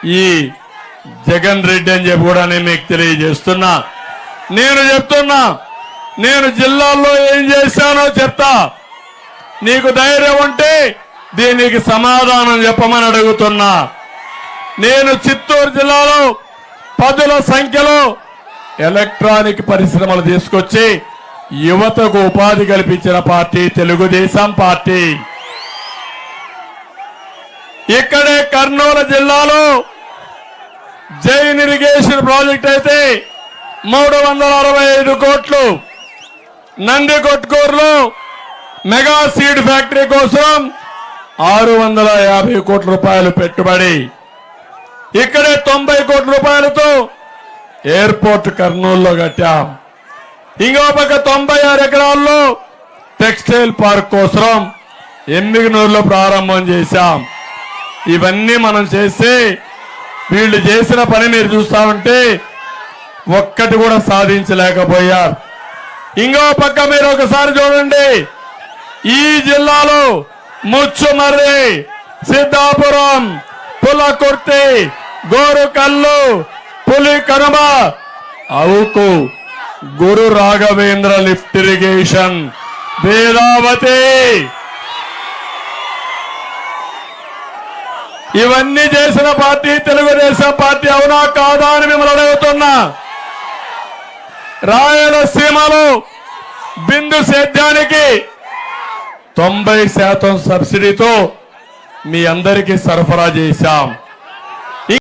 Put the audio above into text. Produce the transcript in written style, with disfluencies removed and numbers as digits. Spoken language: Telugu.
ఈ జగన్ రెడ్డి అని చెప్పి కూడా నేను మీకు తెలియజేస్తున్నా. నేను చెప్తున్నా, నేను జిల్లాల్లో ఏం చేశానో చెప్తా. నీకు ధైర్యం ఉంటే దీనికి సమాధానం చెప్పమని అడుగుతున్నా. నేను చిత్తూరు జిల్లాలో పదుల సంఖ్యలో ఎలక్ట్రానిక్ పరిశ్రమలు తీసుకొచ్చి యువతకు ఉపాధి కల్పించిన పార్టీ తెలుగుదేశం పార్టీ. ఇక్కడే కర్నూలు జిల్లాలో జైన్ ఇరిగేషన్ ప్రాజెక్ట్ అయితే 365 కోట్లు, నందికొట్కూరులో మెగా సీడ్ ఫ్యాక్టరీ కోసం 650 కోట్ల రూపాయలు పెట్టుబడి, ఇక్కడే 90 కోట్ల రూపాయలతో ఎయిర్పోర్ట్ కర్నూలులో కట్టాం. ఇంకో పక్క 96 ఎకరాల్లో టెక్స్టైల్ పార్క్ కోసం ఎమ్మిగనూరులో ప్రారంభం చేశాం. ఇవన్నీ మనం చేసి వీళ్ళు చేసిన పని మీరు చూస్తా ఉంటే ఒక్కటి కూడా సాధించలేకపోయారు. ఇంకో పక్క మీరు ఒకసారి చూడండి, ఈ జిల్లాలో ముచ్చుమర్రి, సిద్ధాపురం, పులకుర్తి, గోరుకల్లు, పులికనుమ, అవుకు, గురు రాఘవేంద్ర లిఫ్ట్ ఇరిగేషన్, వేదావతి, ఇవన్నీ చేసిన పార్టీ తెలుగుదేశం పార్టీ. అవునా కాదా అని మిమ్మల్ని అడుగుతున్నా. రాయలసీమలో బిందు సేద్యానికి 90% సబ్సిడీతో మీ అందరికీ సరఫరా చేశాం.